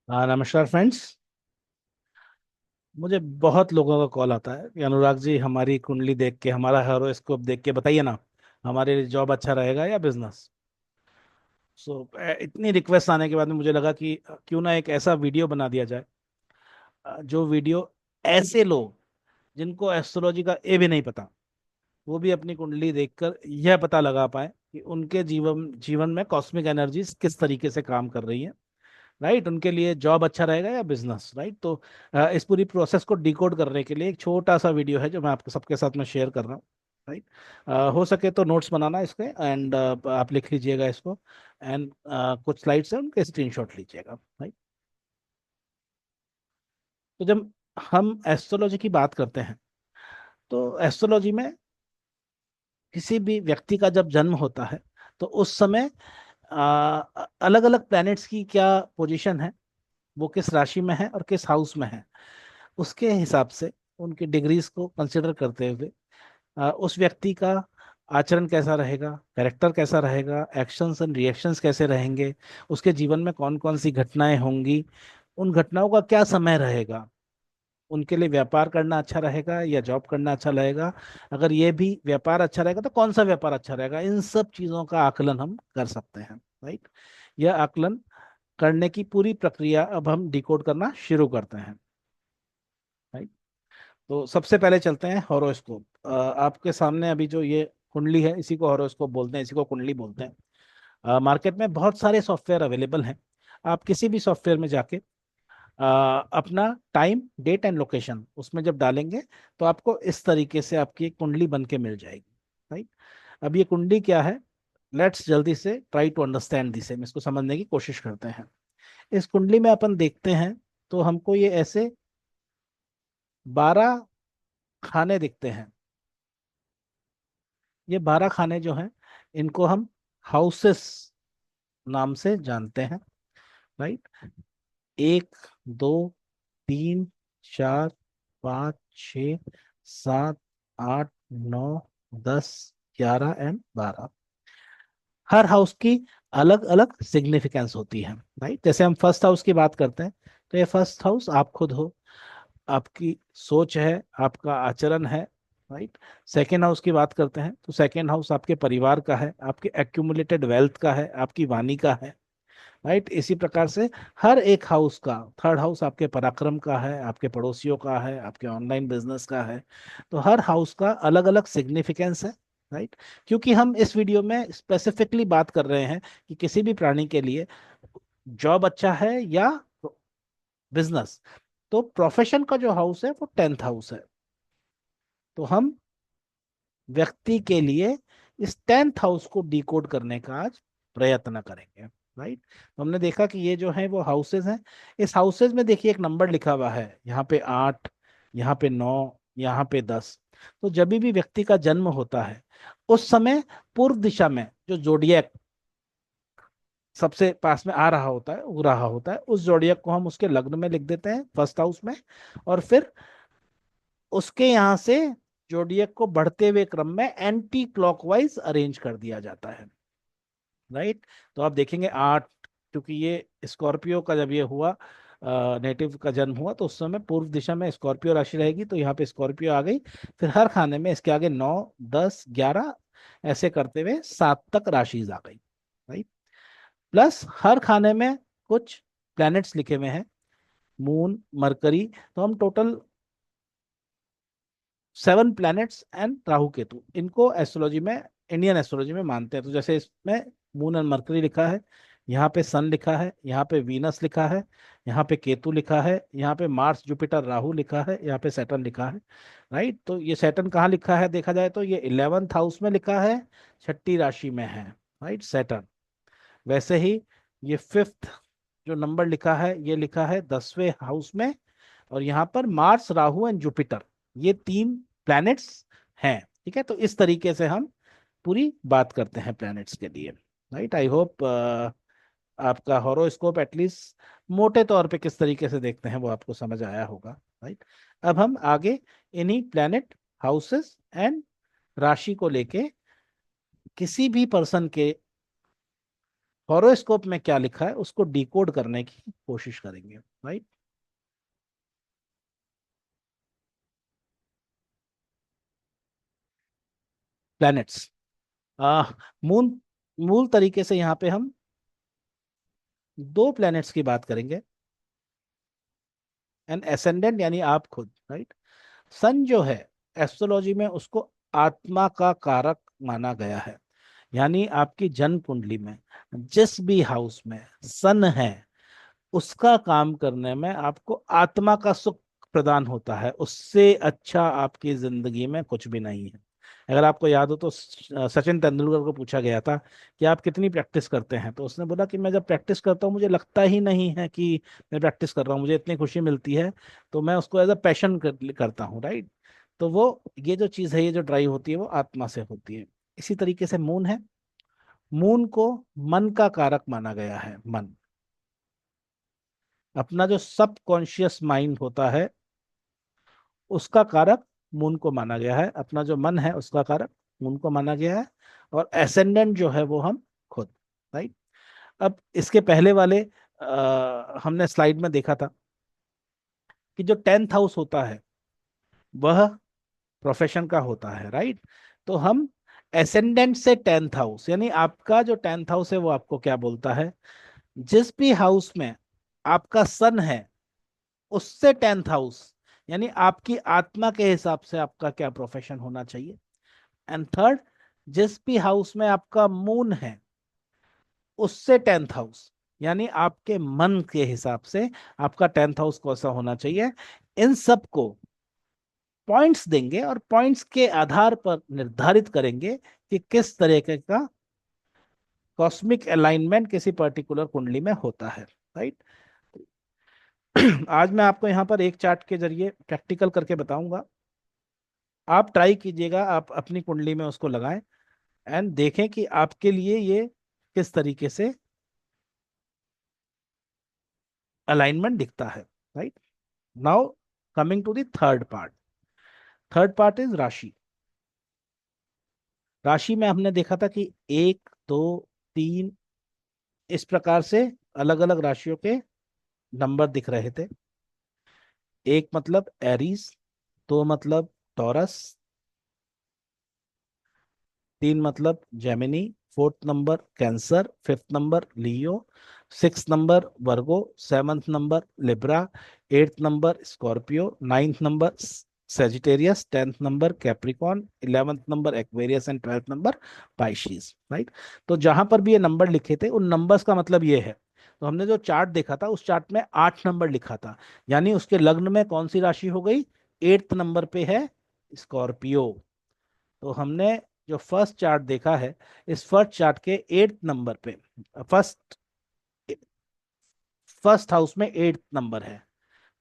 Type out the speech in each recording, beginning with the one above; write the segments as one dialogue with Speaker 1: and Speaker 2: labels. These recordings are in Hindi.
Speaker 1: नमस्कार फ्रेंड्स। मुझे बहुत लोगों का कॉल आता है कि अनुराग जी, हमारी कुंडली देख के, हमारा हॉरोस्कोप देख के बताइए ना, हमारे लिए जॉब अच्छा रहेगा या बिजनेस। इतनी रिक्वेस्ट आने के बाद में मुझे लगा कि क्यों ना एक ऐसा वीडियो बना दिया जाए, जो वीडियो ऐसे लोग जिनको एस्ट्रोलॉजी का ए भी नहीं पता, वो भी अपनी कुंडली देखकर यह पता लगा पाए कि उनके जीवन जीवन में कॉस्मिक एनर्जीज किस तरीके से काम कर रही हैं। राइट, उनके लिए जॉब अच्छा रहेगा या बिजनेस। राइट, तो इस पूरी प्रोसेस को डिकोड करने के लिए एक छोटा सा वीडियो है जो मैं आपके सबके साथ में शेयर कर रहा हूँ। राइट, हो सके तो नोट्स बनाना इसके, एंड आप लिख लीजिएगा इसको, एंड कुछ स्लाइड्स हैं उनके स्क्रीनशॉट लीजिएगा। राइट, तो जब हम एस्ट्रोलॉजी की बात करते हैं, तो एस्ट्रोलॉजी में किसी भी व्यक्ति का जब जन्म होता है, तो उस समय अलग अलग प्लैनेट्स की क्या पोजीशन है, वो किस राशि में है और किस हाउस में है, उसके हिसाब से उनकी डिग्रीज को कंसिडर करते हुए उस व्यक्ति का आचरण कैसा रहेगा, कैरेक्टर कैसा रहेगा, एक्शंस एंड रिएक्शंस कैसे रहेंगे, उसके जीवन में कौन कौन सी घटनाएं होंगी, उन घटनाओं का क्या समय रहेगा, उनके लिए व्यापार करना अच्छा रहेगा या जॉब करना अच्छा रहेगा, अगर ये भी व्यापार अच्छा रहेगा तो कौन सा व्यापार अच्छा रहेगा, इन सब चीजों का आकलन हम कर सकते हैं। राइट, यह आकलन करने की पूरी प्रक्रिया अब हम डिकोड करना शुरू करते हैं। राइट, तो सबसे पहले चलते हैं हॉरोस्कोप। आपके सामने अभी जो ये कुंडली है, इसी को हॉरोस्कोप बोलते हैं, इसी को कुंडली बोलते हैं। मार्केट में बहुत सारे सॉफ्टवेयर अवेलेबल हैं। आप किसी भी सॉफ्टवेयर में जाके अपना टाइम, डेट एंड लोकेशन उसमें जब डालेंगे, तो आपको इस तरीके से आपकी एक कुंडली बन के मिल जाएगी। राइट, अब ये कुंडली क्या है, लेट्स जल्दी से ट्राई टू अंडरस्टैंड दिस, हम इसको समझने की कोशिश करते हैं। इस कुंडली में अपन देखते हैं तो हमको ये ऐसे 12 खाने दिखते हैं। ये 12 खाने जो हैं, इनको हम हाउसेस नाम से जानते हैं। Right, 1, 2, 3, 4, 5, 6, 7, 8, 9, 10, 11 and 12। हर हाउस की अलग अलग सिग्निफिकेंस होती है। राइट, जैसे हम फर्स्ट हाउस की बात करते हैं, तो ये फर्स्ट हाउस आप खुद हो, आपकी सोच है, आपका आचरण है। राइट, सेकेंड हाउस की बात करते हैं, तो सेकेंड हाउस आपके परिवार का है, आपके एक्यूमुलेटेड वेल्थ का है, आपकी वाणी का है। राइट, इसी प्रकार से हर एक हाउस का, थर्ड हाउस आपके पराक्रम का है, आपके पड़ोसियों का है, आपके ऑनलाइन बिजनेस का है। तो हर हाउस का अलग अलग सिग्निफिकेंस है। राइट, क्योंकि हम इस वीडियो में स्पेसिफिकली बात कर रहे हैं कि किसी भी प्राणी के लिए जॉब अच्छा है या बिजनेस, तो प्रोफेशन का जो हाउस है वो 10th हाउस है। तो हम व्यक्ति के लिए इस 10th हाउस को डिकोड करने का आज प्रयत्न करेंगे। राइट, तो हमने देखा कि ये जो है वो हाउसेज हैं। इस हाउसेज में देखिए एक नंबर लिखा हुआ है, यहाँ पे 8, यहाँ पे 9, यहाँ पे 10। तो जब भी व्यक्ति का जन्म होता है, उस समय पूर्व दिशा में जो जोडियक सबसे पास में आ रहा होता है, उग रहा होता है, उस जोडियक को हम उसके लग्न में लिख देते हैं, फर्स्ट हाउस में। और फिर उसके यहाँ से जोडियक को बढ़ते हुए क्रम में एंटी क्लॉकवाइज अरेंज कर दिया जाता है। राइट, तो आप देखेंगे 8, क्योंकि ये स्कॉर्पियो का जब ये हुआ, नेटिव का जन्म हुआ, तो उस समय पूर्व दिशा में स्कॉर्पियो राशि रहेगी, तो यहाँ पे स्कॉर्पियो आ गई। फिर हर खाने में इसके आगे 9, 10, 11, ऐसे करते हुए 7 तक राशि आ गई। राइट, प्लस हर खाने में कुछ प्लैनेट्स लिखे हुए हैं, मून, मरकरी। तो हम total 7 planets and Rahu Ketu, इनको एस्ट्रोलॉजी में, इंडियन एस्ट्रोलॉजी में मानते हैं। तो जैसे इसमें मून एंड मरकरी लिखा है, यहाँ पे सन लिखा है, यहाँ पे वीनस लिखा है, यहाँ पे केतु लिखा है, यहाँ पे मार्स, जुपिटर, राहु लिखा है, यहाँ पे सैटर्न लिखा है। राइट, तो ये सैटर्न कहाँ लिखा है देखा जाए तो ये 11th हाउस में लिखा है, छठी राशि में है। Right, Saturn. वैसे ही ये फिफ्थ जो नंबर लिखा है, ये लिखा है 10वें हाउस में। और यहाँ पर मार्स, राहु एंड जुपिटर, ये 3 प्लैनेट्स हैं। ठीक है, तो इस तरीके से हम पूरी बात करते हैं प्लैनेट्स के लिए। राइट, आई होप आपका हॉरोस्कोप एटलीस्ट मोटे तौर पे किस तरीके से देखते हैं वो आपको समझ आया होगा। राइट, अब हम आगे इन्हीं प्लैनेट, हाउसेस एंड राशि को लेके किसी भी पर्सन के हॉरोस्कोप में क्या लिखा है उसको डिकोड करने की कोशिश करेंगे, राइट। प्लैनेट्स, आ मून, मूल तरीके से यहाँ पे हम दो प्लैनेट्स की बात करेंगे, एन एसेंडेंट यानी आप खुद, राइट। सन जो है एस्ट्रोलॉजी में उसको आत्मा का कारक माना गया है, यानी आपकी जन्म कुंडली में जिस भी हाउस में सन है उसका काम करने में आपको आत्मा का सुख प्रदान होता है, उससे अच्छा आपकी जिंदगी में कुछ भी नहीं है। अगर आपको याद हो तो सचिन तेंदुलकर को पूछा गया था कि आप कितनी प्रैक्टिस करते हैं, तो उसने बोला कि मैं जब प्रैक्टिस करता हूँ मुझे लगता ही नहीं है कि मैं प्रैक्टिस कर रहा हूँ, मुझे इतनी खुशी मिलती है, तो मैं उसको एज अ पैशन करता हूँ, राइट। तो वो ये जो चीज़ है, ये जो ड्राइव होती है वो आत्मा से होती है। इसी तरीके से मून है, मून को मन का कारक माना गया है। मन, अपना जो सब कॉन्शियस माइंड होता है उसका कारक मून को माना गया है, अपना जो मन है उसका कारक मून को माना गया है। और एसेंडेंट जो है वो हम खुद, राइट। अब इसके पहले वाले हमने स्लाइड में देखा था कि जो 10th हाउस होता है वह प्रोफेशन का होता है, राइट। तो हम एसेंडेंट से 10th हाउस, यानी आपका जो 10th हाउस है वो आपको क्या बोलता है, जिस भी हाउस में आपका सन है उससे 10th हाउस, यानी आपकी आत्मा के हिसाब से आपका क्या प्रोफेशन होना चाहिए। एंड थर्ड, जिस भी हाउस में आपका मून है उससे 10th हाउस, यानी आपके मन के हिसाब से आपका 10th हाउस कैसा होना चाहिए। इन सब को पॉइंट्स देंगे और पॉइंट्स के आधार पर निर्धारित करेंगे कि किस तरीके का कॉस्मिक अलाइनमेंट किसी पर्टिकुलर कुंडली में होता है, राइट। आज मैं आपको यहाँ पर एक चार्ट के जरिए प्रैक्टिकल करके बताऊंगा, आप ट्राई कीजिएगा, आप अपनी कुंडली में उसको लगाएं एंड देखें कि आपके लिए ये किस तरीके से अलाइनमेंट दिखता है, right. Now coming to the third part, third part is rashi. राशि में हमने देखा था कि एक, दो, तीन, इस प्रकार से अलग अलग राशियों के नंबर दिख रहे थे। एक मतलब एरीज, दो मतलब टॉरस, तीन मतलब Gemini, fourth number Cancer, fifth number Leo, six number Virgo, seventh number Libra, eighth number Scorpio, ninth number Sagittarius, tenth number Capricorn, eleventh number Aquarius and twelfth number Pisces, right. तो जहां पर भी ये नंबर लिखे थे उन नंबर्स का मतलब ये है। तो हमने जो चार्ट देखा था उस चार्ट में 8 नंबर लिखा था, यानी उसके लग्न में कौन सी राशि हो गई, 8th नंबर पे है स्कॉर्पियो। तो हमने जो फर्स्ट चार्ट देखा है, इस फर्स्ट चार्ट के 8th नंबर पे, फर्स्ट फर्स्ट हाउस में 8th नंबर है,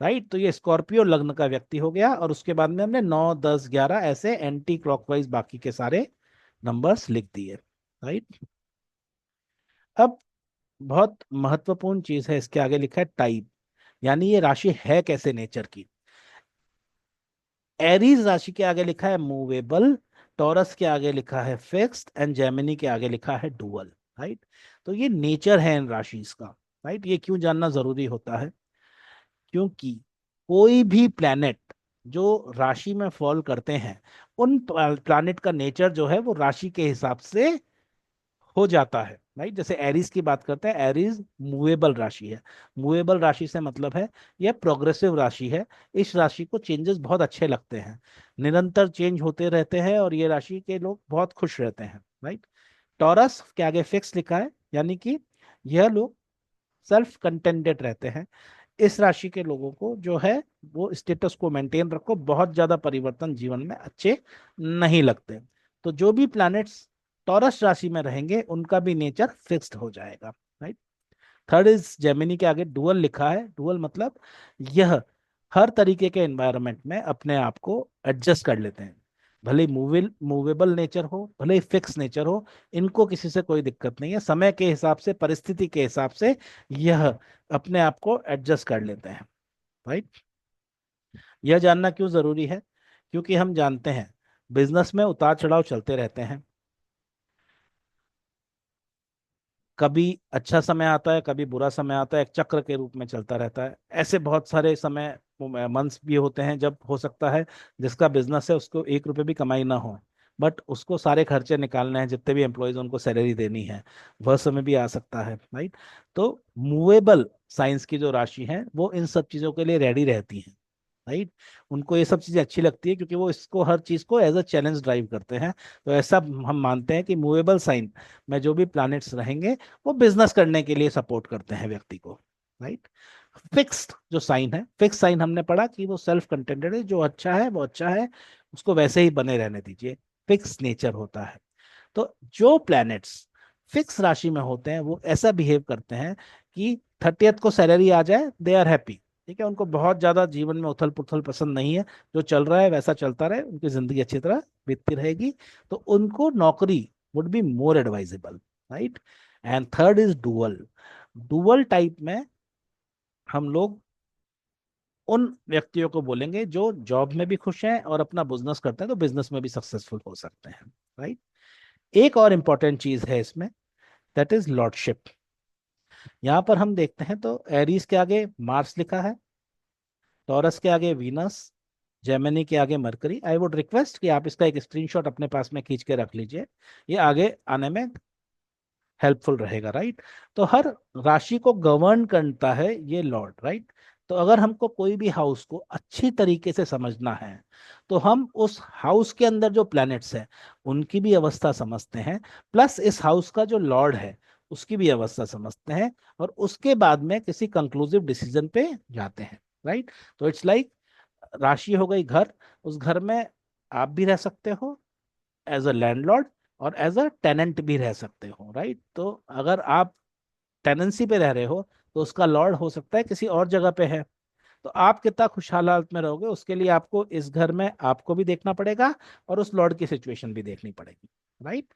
Speaker 1: राइट। तो ये स्कॉर्पियो लग्न का व्यक्ति हो गया, और उसके बाद में हमने 9, 10, 11 ऐसे एंटी क्लॉकवाइज बाकी के सारे नंबर्स लिख दिए, राइट। अब बहुत महत्वपूर्ण चीज है, इसके आगे लिखा है टाइप, यानी ये राशि है कैसे नेचर की। एरीज राशि के आगे लिखा है मूवेबल, टॉरस के आगे लिखा है फिक्स्ड एंड जेमिनी के आगे लिखा है डुअल, राइट। तो ये नेचर है इन राशि का, राइट। ये क्यों जानना जरूरी होता है, क्योंकि कोई भी प्लैनेट जो राशि में फॉल करते हैं उन प्लैनेट का नेचर जो है वो राशि के हिसाब से हो जाता है, राइट। जैसे एरीज की बात करते हैं, एरीज मूवेबल राशि है। मूवेबल राशि से मतलब है यह प्रोग्रेसिव राशि है, इस राशि को चेंजेस बहुत अच्छे लगते हैं, निरंतर चेंज होते रहते हैं और ये राशि के लोग बहुत खुश रहते हैं, राइट। टॉरस के आगे फिक्स लिखा है, यानी कि यह लोग सेल्फ कंटेंटेड रहते हैं। इस राशि के लोगों को जो है वो स्टेटस को मेंटेन रखो, बहुत ज्यादा परिवर्तन जीवन में अच्छे नहीं लगते। तो जो भी प्लैनेट्स टॉरस राशि में रहेंगे उनका भी नेचर फिक्स्ड हो जाएगा, राइट। थर्ड इज जेमिनी के आगे डुअल लिखा है, डुअल मतलब यह हर तरीके के एनवायरनमेंट में अपने आप को एडजस्ट कर लेते हैं, भले मूवेबल नेचर हो भले फिक्स नेचर हो, इनको किसी से कोई दिक्कत नहीं है, समय के हिसाब से परिस्थिति के हिसाब से यह अपने आप को एडजस्ट कर लेते हैं, राइट। यह जानना क्यों जरूरी है, क्योंकि हम जानते हैं बिजनेस में उतार चढ़ाव चलते रहते हैं। कभी अच्छा समय आता है, कभी बुरा समय आता है, एक चक्र के रूप में चलता रहता है। ऐसे बहुत सारे समय मंथ्स भी होते हैं जब हो सकता है जिसका बिजनेस है उसको 1 रुपए भी कमाई ना हो, बट उसको सारे खर्चे निकालने हैं, जितने भी एम्प्लॉयज उनको सैलरी देनी है, वह समय भी आ सकता है, राइट। तो मूवेबल साइंस की जो राशि है वो इन सब चीजों के लिए रेडी रहती है, राइट। उनको ये सब चीजें अच्छी लगती है क्योंकि वो इसको हर चीज को एज अ चैलेंज ड्राइव करते हैं। तो ऐसा हम मानते हैं कि मूवेबल साइन में जो भी प्लैनेट्स रहेंगे वो बिजनेस करने के लिए सपोर्ट करते हैं व्यक्ति को, राइट। फिक्स्ड जो साइन है, फिक्स साइन हमने पढ़ा कि वो सेल्फ कंटेंटेड है, जो अच्छा है वो अच्छा है, उसको वैसे ही बने रहने दीजिए, फिक्स नेचर होता है। तो जो प्लैनेट्स फिक्स राशि में होते हैं वो ऐसा बिहेव करते हैं कि 30th को सैलरी आ जाए दे आर हैप्पी। ठीक है, उनको बहुत ज्यादा जीवन में उथल पुथल पसंद नहीं है, जो चल रहा है वैसा चलता रहे, उनकी जिंदगी अच्छी तरह बीतती रहेगी। तो उनको नौकरी would be more advisable, right. And third is dual. Dual type में हम लोग उन व्यक्तियों को बोलेंगे जो जॉब में भी खुश हैं और अपना बिजनेस करते हैं तो बिजनेस में भी सक्सेसफुल हो सकते हैं, राइट। एक और इंपॉर्टेंट चीज है इसमें, दैट इज लॉर्डशिप। यहाँ पर हम देखते हैं तो एरीज के आगे मार्स लिखा है, टॉरस के आगे वीनस, जेमिनी के आगे मरकरी। आई वुड रिक्वेस्ट कि आप इसका एक स्क्रीनशॉट अपने पास में खींच के रख लीजिए, ये आगे आने में हेल्पफुल रहेगा, राइट। तो हर राशि को गवर्न करता है ये लॉर्ड, राइट। तो अगर हमको कोई भी हाउस को अच्छी तरीके से समझना है तो हम उस हाउस के अंदर जो प्लैनेट्स हैं उनकी भी अवस्था समझते हैं, प्लस इस हाउस का जो लॉर्ड है उसकी भी अवस्था समझते हैं, और उसके बाद में किसी कंक्लूसिव डिसीजन पे जाते हैं, राइट। तो इट्स लाइक राशि हो गई घर, उस घर में आप भी रह सकते हो एज अ लैंडलॉर्ड, और एज अ टेनेंट भी रह सकते हो, राइट। तो अगर आप टेनेंसी पे रह रहे हो तो उसका लॉर्ड हो सकता है किसी और जगह पे है, तो आप कितना खुशहाल हालत में रहोगे उसके लिए आपको इस घर में आपको भी देखना पड़ेगा और उस लॉर्ड की सिचुएशन भी देखनी पड़ेगी, राइट।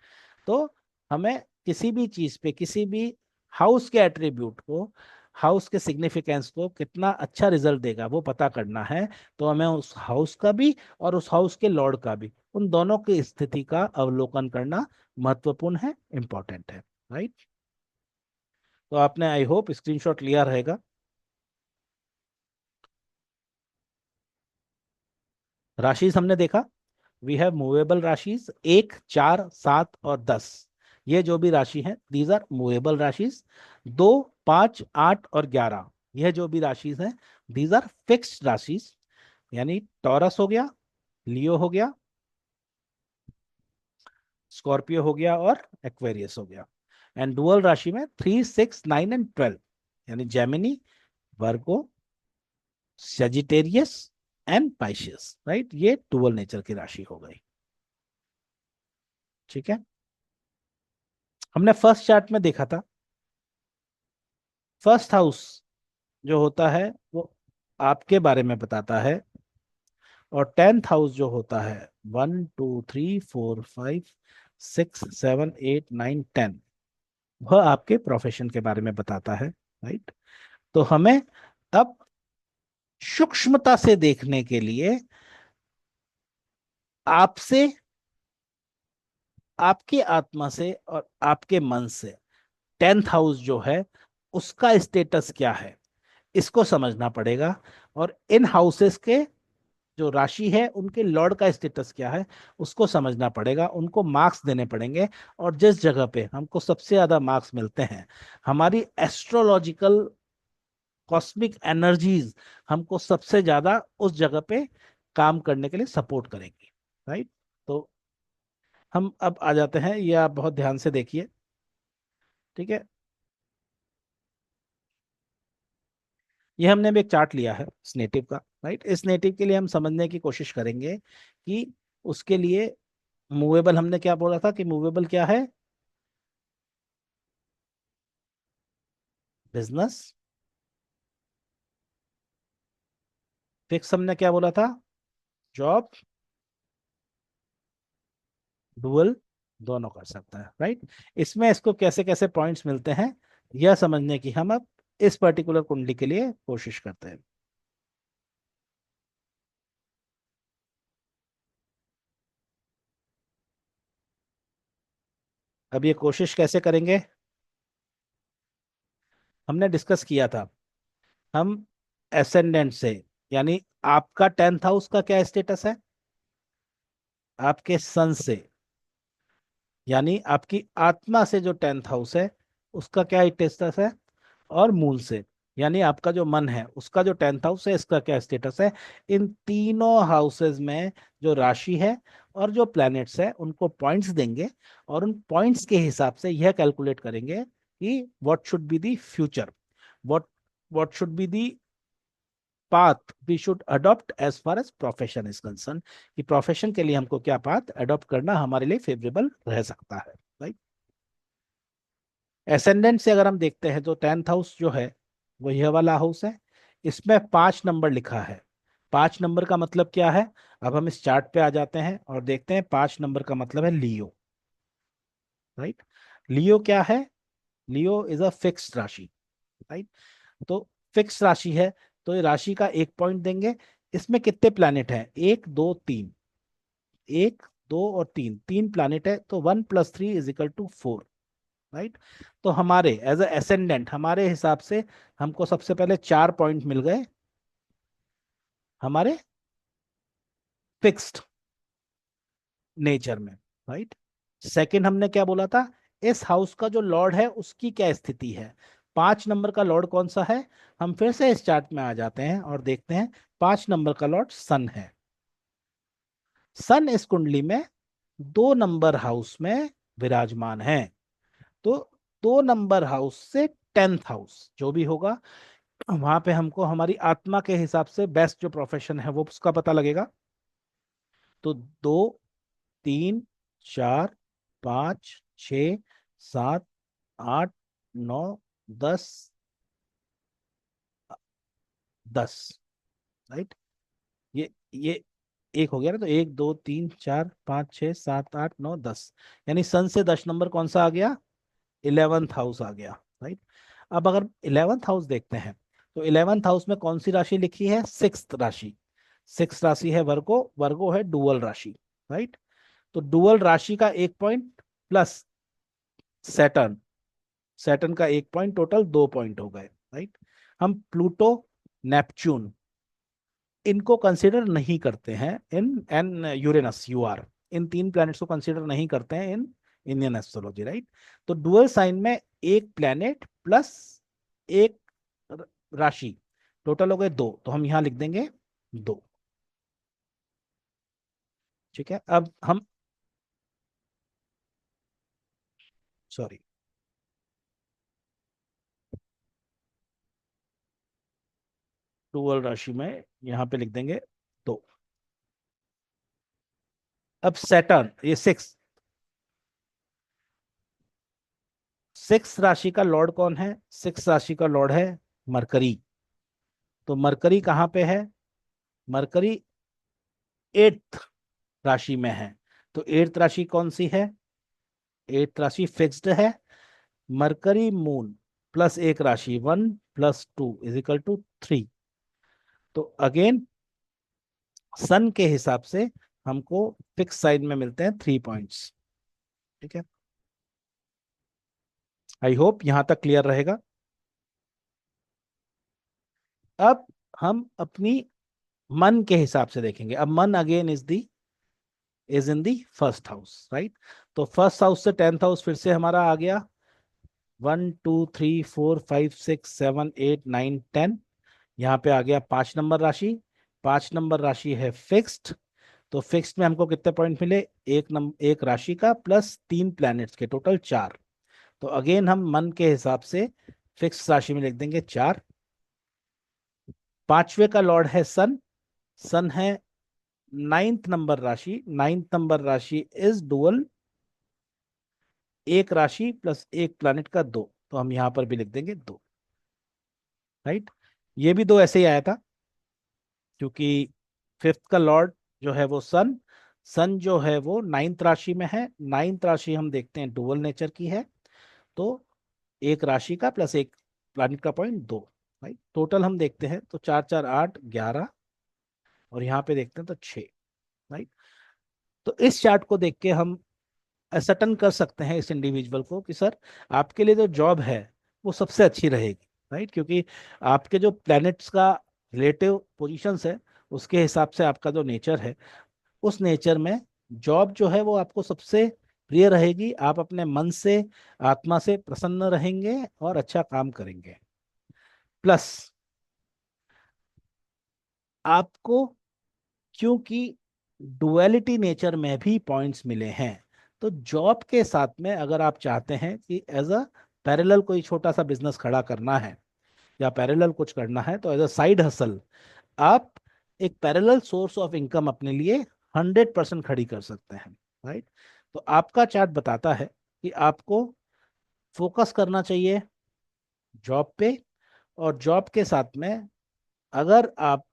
Speaker 1: तो हमें किसी भी चीज पे, किसी भी हाउस के एट्रीब्यूट को, हाउस के सिग्निफिकेंस को कितना अच्छा रिजल्ट देगा वो पता करना है। तो हमें उस हाउस का भी और उस हाउस के लॉर्ड का भी, उन दोनों की स्थिति का अवलोकन करना महत्वपूर्ण है, इंपॉर्टेंट है, राइट। तो आपने आई होप स्क्रीनशॉट लिया रहेगा। राशि हमने देखा, वी हैव मूवेबल राशिस 1, 4, 7 और 10। ये जो भी राशि है दीज आर मूवेबल राशिस। 2, 5, 8 और 11 यह जो भी राशिस हैं दीज आर फिक्स्ड राशिस। यानी टॉरस हो गया, लियो हो गया, स्कॉर्पियो हो गया और एक्वेरियस हो गया। एंड डुअल राशि में 3, 6, 9 एंड 12, यानी Gemini, Virgo, Sagittarius and Pisces, right. ये डुअल नेचर की राशि हो गई, ठीक है। हमने फर्स्ट चार्ट में देखा था फर्स्ट हाउस जो होता है वो आपके बारे में बताता है, और 10th हाउस जो होता है 1, 2, 3, 4, 5, 6, 7, 8, 9, 10, वह आपके प्रोफेशन के बारे में बताता है, राइट। तो हमें अब सूक्ष्मता से देखने के लिए आपसे, आपकी आत्मा से और आपके मन से 10th हाउस जो है उसका स्टेटस क्या है इसको समझना पड़ेगा, और इन हाउसेस के जो राशि है उनके लॉर्ड का स्टेटस क्या है उसको समझना पड़ेगा, उनको मार्क्स देने पड़ेंगे। और जिस जगह पे हमको सबसे ज्यादा मार्क्स मिलते हैं, हमारी एस्ट्रोलॉजिकल कॉस्मिक एनर्जीज हमको सबसे ज्यादा उस जगह पे काम करने के लिए सपोर्ट करेंगी, राइट। तो हम अब आ जाते हैं, ये आप बहुत ध्यान से देखिए, ठीक है। ये हमने भी एक चार्ट लिया है इस नेटिव का, राइट। इस नेटिव के लिए हम समझने की कोशिश करेंगे कि उसके लिए मूवेबल, हमने क्या बोला था कि मूवेबल क्या है, बिजनेस। फिक्स हमने क्या बोला था, जॉब। डुअल दोनों कर सकता है, राइट। इसमें इसको कैसे कैसे पॉइंट्स मिलते हैं यह समझने की हम अब इस पर्टिकुलर कुंडली के लिए कोशिश करते हैं। अब ये कोशिश कैसे करेंगे, हमने डिस्कस किया था। हम एसेंडेंट से, यानी आपका 10th हाउस का क्या स्टेटस है, आपके सन से, यानी आपकी आत्मा से जो 10th हाउस है उसका क्या स्टेटस है, और मून से, यानी आपका जो मन है उसका जो 10th हाउस है इसका क्या स्टेटस है। इन तीनों हाउसेज में जो राशि है और जो प्लैनेट्स है उनको पॉइंट्स देंगे, और उन पॉइंट्स के हिसाब से यह कैलकुलेट करेंगे कि what should be the future, what what should be the path we should adopt as far as profession is concern, कि प्रोफेशन के लिए हमको क्या पाथ अडॉप्ट करना हमारे लिए फेवरेबल रह सकता है, राइट। एसेंडेंट से अगर हम देखते हैं तो 10th हाउस जो है वो यह वाला हाउस है, इसमें 5 नंबर लिखा है। 5 नंबर का मतलब क्या है, अब हम इस चार्ट पे आ जाते हैं और देखते हैं 5 नंबर का मतलब है लियो, राइट। लियो क्या है, लियो इज अ फिक्स्ड राशि, राइट। तो फिक्स राशि है, तो ये राशि का एक पॉइंट देंगे। इसमें कितने प्लैनेट हैं, 1 2 3, 1 2 और 3, 3 प्लैनेट है, तो 1 + 3 = 4, राइट। तो हमारे एज अ एसेंडेंट हमारे हिसाब से हमको सबसे पहले 4 पॉइंट मिल गए हमारे फिक्स्ड नेचर में, राइट। सेकंड हमने क्या बोला था, इस हाउस का जो लॉर्ड है उसकी क्या स्थिति है, 5 नंबर का लॉर्ड कौन सा है। हम फिर से इस चार्ट में आ जाते हैं और देखते हैं 5 नंबर का लॉर्ड सन है। सन इस कुंडली में 2 नंबर हाउस में विराजमान है। तो 2 नंबर हाउस से 10th हाउस जो भी होगा, वहां पे हमको हमारी आत्मा के हिसाब से बेस्ट जो प्रोफेशन है वो उसका पता लगेगा। तो 2 3 4 5 6 7 8 9 10, 10, राइट। ये एक हो गया ना, तो 1 2 3 4 5 6 7 8 9 10, यानी सन से 10 नंबर कौन सा आ गया, 11th हाउस आ गया, राइट। अब अगर 11th हाउस देखते हैं तो 11th हाउस में कौन सी राशि लिखी है, सिक्स्थ राशि। सिक्स राशि है वर्गो, वर्गो है डुअल राशि, राइट। तो डुअल राशि का एक पॉइंट प्लस सैटर्न, सैटर्न का एक पॉइंट, टोटल 2 पॉइंट हो गए, राइट। हम प्लूटो, नेपच्यून इनको कंसिडर नहीं करते हैं इन एन यूरेनस यूआर, इन 3 प्लैनेट्स को कंसिडर नहीं करते हैं इन इंडियन एस्ट्रोलॉजी, राइट। तो डुअल साइन में एक प्लैनेट प्लस एक राशि, टोटल हो गए 2, तो हम यहां लिख देंगे 2, ठीक है। अब हम, सॉरी, डुअल राशि में यहां पे लिख देंगे 2। अब सैटर्न, ये सिक्स, सिक्स राशि का लॉर्ड कौन है, सिक्स राशि का लॉर्ड है मरकरी। तो मरकरी कहाँ पे है, मरकरी 8th राशि में है। तो 8th राशि कौन सी है, 8th राशि फिक्स्ड है। मरकरी मून प्लस एक राशि 1 + 2 = 3। तो अगेन सन के हिसाब से हमको फिक्स साइन में मिलते हैं 3 पॉइंट्स, ठीक है। आई होप यहां तक क्लियर रहेगा। अब हम अपनी मन के हिसाब से देखेंगे। अब मन again is in the first house, right. तो फर्स्ट हाउस से 10th हाउस फिर से हमारा आ गया, 1 2 3 4 5 6 7 8 9 10, यहाँ पे आ गया 5 नंबर राशि। 5 नंबर राशि है फिक्स्ड, तो फिक्स्ड में हमको कितने पॉइंट मिले, एक राशि का प्लस 3 प्लैनेट्स के, टोटल 4। तो अगेन हम मन के हिसाब से फिक्स राशि में लिख देंगे 4। पांचवे का लॉर्ड है सन, सन है 9th नंबर राशि, 9th नंबर राशि इज डुअल, एक राशि प्लस एक प्लैनेट का 2, तो हम यहां पर भी लिख देंगे 2, राइट। ये भी 2 ऐसे ही आया था, क्योंकि फिफ्थ का लॉर्ड जो है वो सन, सन जो है वो 9th राशि में है। 9th राशि हम देखते हैं डुअल नेचर की है, तो एक राशि का प्लस एक प्लैनेट का पॉइंट 2, राइट। टोटल हम देखते हैं तो 4 4 8 11, और यहाँ पे देखते हैं तो 6, राइट। तो इस चार्ट को देख के हम असर्टन कर सकते हैं इस इंडिविजुअल को कि सर आपके लिए जो जॉब है वो सबसे अच्छी रहेगी, राइट, क्योंकि आपके जो प्लैनेट्स का रिलेटिव पोजीशंस है उसके हिसाब से आपका जो नेचर है, उस नेचर में जॉब जो है वो आपको सबसे प्रिय रहेगी। आप अपने मन से, आत्मा से प्रसन्न रहेंगे और अच्छा काम करेंगे। प्लस आपको, क्योंकि डुअलिटी नेचर में भी पॉइंट्स मिले हैं, तो जॉब के साथ में अगर आप चाहते हैं कि एज अ पैरेलल कोई छोटा सा बिजनेस खड़ा करना है या पैरेलल कुछ करना है, तो एज अ साइड हसल आप एक पैरेलल सोर्स ऑफ इनकम अपने लिए 100% खड़ी कर सकते हैं। राइट, तो आपका चार्ट बताता है कि आपको फोकस करना चाहिए जॉब पे, और जॉब के साथ में अगर आप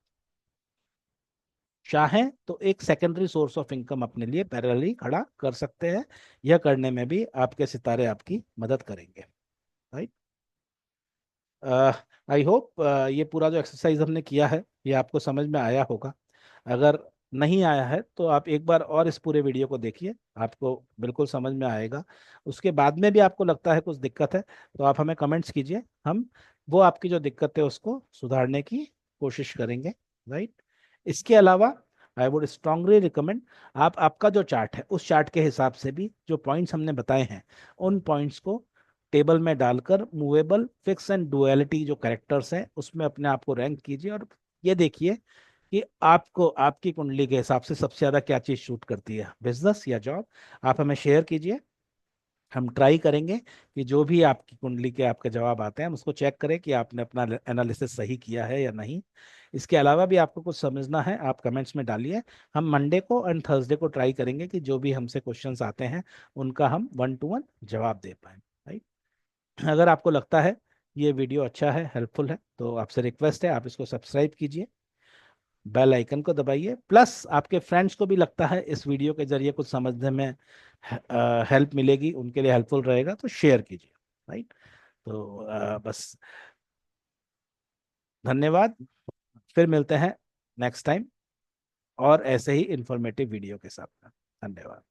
Speaker 1: चाहें तो एक सेकेंडरी सोर्स ऑफ इनकम अपने लिए पैरेलली खड़ा कर सकते हैं। यह करने में भी आपके सितारे आपकी मदद करेंगे। राइट, आई होप ये पूरा जो एक्सरसाइज हमने किया है ये आपको समझ में आया होगा। अगर नहीं आया है तो आप एक बार और इस पूरे वीडियो को देखिए, आपको बिल्कुल समझ में आएगा। उसके बाद में भी आपको लगता है कुछ दिक्कत है तो आप हमें कमेंट्स कीजिए, हम वो आपकी जो दिक्कत है उसको सुधारने की कोशिश करेंगे। राइट, इसके अलावा आई वुड स्ट्रांगली रिकमेंड आप आपका जो चार्ट है उस चार्ट के हिसाब से भी जो पॉइंट्स हमने बताए हैं उन पॉइंट्स को टेबल में डालकर मूवेबल, फिक्स एंड डुअलिटी जो कैरेक्टर्स हैं उसमें अपने आप को रैंक कीजिए, और ये देखिए कि आपको आपकी कुंडली के हिसाब से सबसे ज्यादा क्या चीज शूट करती है, बिजनेस या जॉब। आप हमें शेयर कीजिए, हम ट्राई करेंगे कि जो भी आपकी कुंडली के आपके जवाब आते हैं हम उसको चेक करें कि आपने अपना एनालिसिस सही किया है या नहीं। इसके अलावा भी आपको कुछ समझना है आप कमेंट्स में डालिए। हम मंडे को एंड थर्सडे को ट्राई करेंगे कि जो भी हमसे क्वेश्चंस आते हैं उनका हम 1 to 1 जवाब दे पाए। राइट, अगर आपको लगता है ये वीडियो अच्छा है, हेल्पफुल है, तो आपसे रिक्वेस्ट है आप इसको सब्सक्राइब कीजिए, बेल आइकन को दबाइए। प्लस आपके फ्रेंड्स को भी लगता है इस वीडियो के जरिए कुछ समझने में हेल्प मिलेगी, उनके लिए हेल्पफुल रहेगा, तो शेयर कीजिए। राइट, तो बस धन्यवाद, फिर मिलते हैं नेक्स्ट टाइम और ऐसे ही इंफॉर्मेटिव वीडियो के साथ। धन्यवाद।